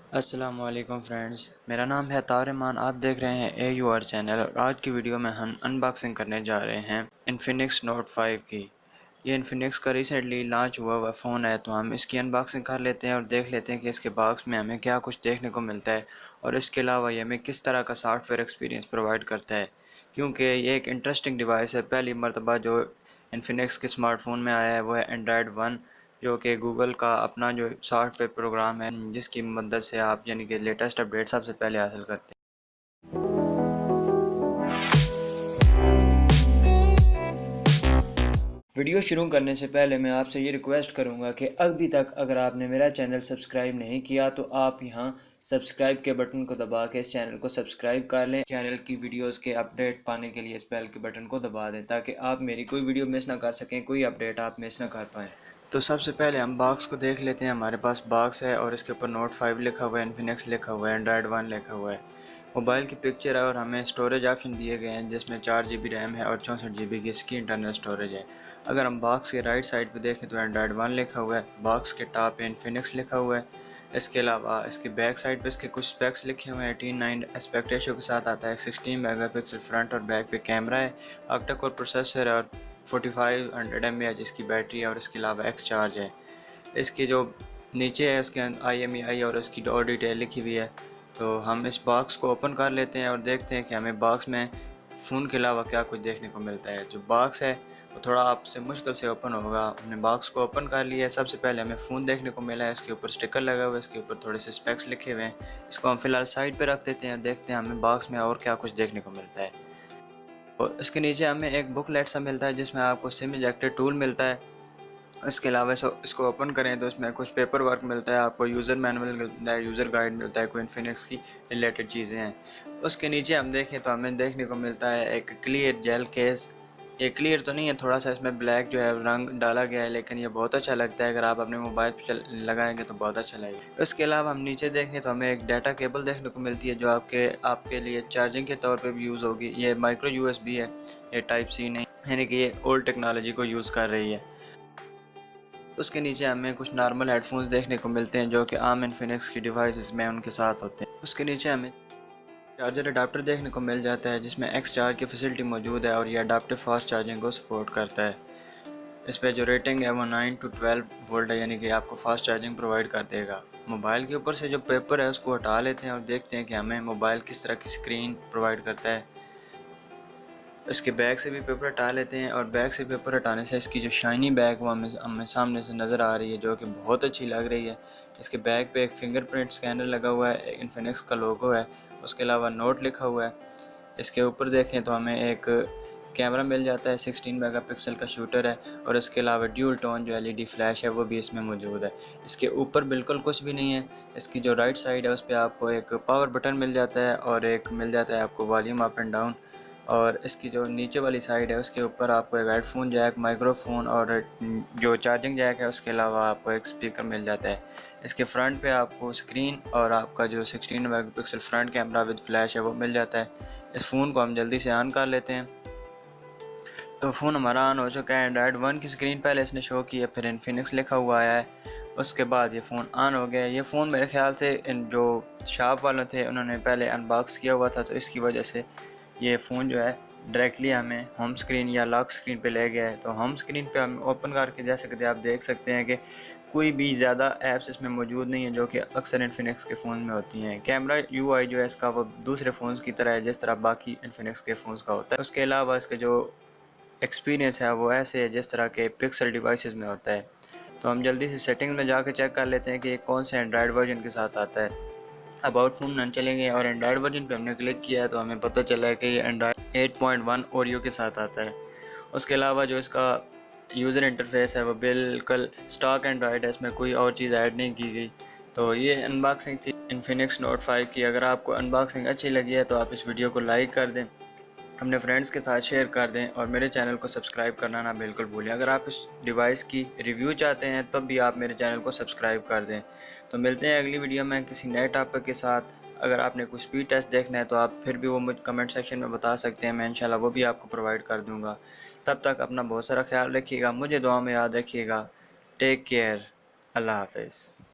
अस्सलाम वालेकुम फ्रेंड्स, मेरा नाम है तारमान। आप देख रहे हैं AUR चैनल और आज की वीडियो में हम अनबॉक्सिंग करने जा रहे हैं इन्फिनिक्स नोट 5 की। ये इन्फिनिक्स का रिसेंटली लॉन्च हुआ हुआ फ़ोन है, तो हम इसकी अनबॉक्सिंग कर लेते हैं और देख लेते हैं कि इसके बॉक्स में हमें क्या कुछ देखने को मिलता है और इसके अलावा ये हमें किस तरह का सॉफ्टवेयर एक्सपीरियंस प्रोवाइड करता है, क्योंकि ये एक इंटरेस्टिंग डिवाइस है। पहली मरतबा जो इन्फिनिक्स के स्मार्टफोन में आया है वो है एंड्रॉयड 1, जो कि गूगल का अपना जो सॉफ्टवेयर प्रोग्राम है, जिसकी मदद से आप यानी कि लेटेस्ट अपडेट सबसे पहले हासिल करते हैं। वीडियो शुरू करने से पहले मैं आपसे ये रिक्वेस्ट करूंगा कि अभी तक अगर आपने मेरा चैनल सब्सक्राइब नहीं किया तो आप यहां सब्सक्राइब के बटन को दबा के इस चैनल को सब्सक्राइब कर लें। चैनल की वीडियोस के अपडेट पाने के लिए इस बेल के बटन को दबा दें ताकि आप मेरी कोई वीडियो मिस ना कर सकें, कोई अपडेट आप मिस ना कर पाएँ। तो सबसे पहले हम बॉक्स को देख लेते हैं। हमारे पास बॉक्स है और इसके ऊपर नोट 5 लिखा हुआ है, इन्फिनिक्स लिखा हुआ है, एंड्रॉयड 1 लिखा हुआ है, मोबाइल की पिक्चर है और हमें स्टोरेज ऑप्शन दिए गए हैं जिसमें 4 GB रैम है और 64 GB की इसकी इंटरनल स्टोरेज है। अगर हम बॉक्स के राइट साइड पे देखें तो एंड्रॉयड 1 लिखा हुआ है, बॉक्स के टॉप पे इन्फिनिक्स लिखा हुआ है। इसके अलावा इसके बैक साइड पे इसके कुछ स्पेक्स लिखे हुए हैं। 18:9 एस्पेक्ट रेशियो के साथ आता है, 16 मेगापिक्सल फ्रंट और बैक पे कैमरा है, ऑक्टा कोर प्रोसेसर है और 4500 mAh इसकी बैटरी है और इसके अलावा एक्स चार्ज है। इसकी जो नीचे है उसके IMEI और उसकी और डिटेल लिखी हुई है। तो हम इस बॉक्स को ओपन कर लेते हैं और देखते हैं कि हमें बॉक्स में फ़ोन के अलावा क्या कुछ देखने को मिलता है। जो बॉक्स है वो थोड़ा आपसे मुश्किल से ओपन होगा। हमने बॉक्स को ओपन कर लिया है। सबसे पहले हमें फ़ोन देखने को मिला है, इसके ऊपर स्टिकर लगा हुआ है, इसके ऊपर थोड़े से स्पेक्स लिखे हुए हैं। इसको हम फ़िलहाल साइड पे रख देते हैं, देखते हैं हमें बॉक्स में और क्या कुछ देखने को मिलता है। और इसके नीचे हमें एक बुकलेट सा मिलता है जिसमें आपको सिम इजेक्टर टूल मिलता है। इसके अलावा इसको ओपन करें तो इसमें कुछ पेपर वर्क मिलता है, आपको यूज़र मैनुअल मिलता है, यूज़र गाइड मिलता है, कोई इन्फिनिक्स की रिलेटेड चीज़ें हैं। उसके नीचे हम देखें तो हमें देखने को मिलता है एक क्लियर जेल केस। ये क्लियर तो नहीं है, थोड़ा सा इसमें ब्लैक जो है रंग डाला गया है, लेकिन ये बहुत अच्छा लगता है। अगर आप अपने मोबाइल पर लगाएंगे तो बहुत अच्छा लगेगा। उसके अलावा हम नीचे देखें तो हमें एक डाटा केबल देखने को मिलती है जो आपके लिए चार्जिंग के तौर पर भी यूज़ होगी। ये माइक्रो USB है, ये टाइप C नहीं, यानी कि ये ओल्ड टेक्नोलॉजी को यूज़ कर रही है। उसके नीचे हमें कुछ नॉर्मल हेडफोन्स देखने को मिलते हैं जो कि आम इन्फिनिक्स की डिवाइसेस में उनके साथ होते हैं। उसके नीचे हमें चार्जर अडाप्टर देखने को मिल जाता है जिसमें एक्स चार्ज की फैसिलिटी मौजूद है और ये अडाप्टिव फास्ट चार्जिंग को सपोर्ट करता है। इस पर जो रेटिंग है वो 9 to 12 वोल्ट है, यानी कि आपको फास्ट चार्जिंग प्रोवाइड कर देगा। मोबाइल के ऊपर से जो पेपर है उसको हटा लेते हैं और देखते हैं कि हमें मोबाइल किस तरह की स्क्रीन प्रोवाइड करता है। इसके बैग से भी पेपर हटा लेते हैं और बैग से पेपर हटाने से इसकी जो शाइनी बैग वो हमें सामने से नज़र आ रही है जो कि बहुत अच्छी लग रही है। इसके बैग पे एक फिंगरप्रिंट स्कैनर लगा हुआ है, इन्फिनिक्स का लोगो है, उसके अलावा नोट लिखा हुआ है। इसके ऊपर देखें तो हमें एक कैमरा मिल जाता है, 16 मेगापिक्सल का शूटर है और इसके अलावा ड्यूल टोन जो LED फ्लैश है वो भी इसमें मौजूद है। इसके ऊपर बिल्कुल कुछ भी नहीं है। इसकी जो राइट साइड है उस पर आपको एक पावर बटन मिल जाता है और एक मिल जाता है आपको वॉल्यूम अप एंड डाउन। और इसकी जो नीचे वाली साइड है उसके ऊपर आपको एक हेडफोन जैक, माइक्रोफोन और जो चार्जिंग जैक है उसके अलावा आपको एक स्पीकर मिल जाता है। इसके फ्रंट पे आपको स्क्रीन और आपका जो 16 megapixel front camera with flash है वो मिल जाता है। इस फ़ोन को हम जल्दी से ऑन कर लेते हैं। तो फ़ोन हमारा ऑन हो चुका है। एंड्रॉयड 1 की स्क्रीन पहले इसने शो की है, फिर इन्फिनिक्स लिखा हुआ आया है, उसके बाद ये फ़ोन ऑन हो गया है। ये फ़ोन मेरे ख्याल से जो शॉप वाले थे उन्होंने पहले अनबॉक्स किया हुआ था, तो इसकी वजह से ये फ़ोन जो है डायरेक्टली हमें होम स्क्रीन या लॉक स्क्रीन पे ले गया है। तो होम स्क्रीन पे हम ओपन करके जैसे कि आप देख सकते हैं कि कोई भी ज़्यादा ऐप्स इसमें मौजूद नहीं है जो कि अक्सर इन्फिनिक्स के फ़ोन में होती हैं। कैमरा UI जो है इसका वो दूसरे फ़ोन्स की तरह है जिस तरह बाकी इन्फिनिक्स के फ़ोन्स का होता है। उसके अलावा इसके जो एक्सपीरियंस है वो ऐसे है जिस तरह के पिक्सल डिवाइसेस में होता है। तो हम जल्दी से सेटिंग में जाकर चेक कर लेते हैं कि ये कौन से एंड्रॉयड वर्जन के साथ आता है। अबाउट फ़ोन में चलेंगे और एंड्रॉयड वर्जन पे हमने क्लिक किया है तो हमें पता चला है कि ये एंड्रॉयड 8.1 ओरियो के साथ आता है। उसके अलावा जो इसका यूज़र इंटरफेस है वो बिल्कुल स्टॉक एंड्रॉयड है, इसमें कोई और चीज़ ऐड नहीं की गई। तो ये अनबॉक्सिंग थी इन्फिनिक्स नोट 5 की। अगर आपको अनबॉक्सिंग अच्छी लगी है तो आप इस वीडियो को लाइक कर दें, अपने फ्रेंड्स के साथ शेयर कर दें और मेरे चैनल को सब्सक्राइब करना ना बिल्कुल भूलें। अगर आप इस डिवाइस की रिव्यू चाहते हैं तब भी आप मेरे चैनल को सब्सक्राइब कर दें। तो मिलते हैं अगली वीडियो में किसी नए टॉपिक के साथ। अगर आपने कुछ स्पीड टेस्ट देखना है तो आप फिर भी वो मुझे कमेंट सेक्शन में बता सकते हैं, मैं इंशाल्लाह वो भी आपको प्रोवाइड कर दूँगा। तब तक अपना बहुत सारा ख्याल रखिएगा, मुझे दुआ में याद रखिएगा। Take care. अल्लाह हाफ़िज़।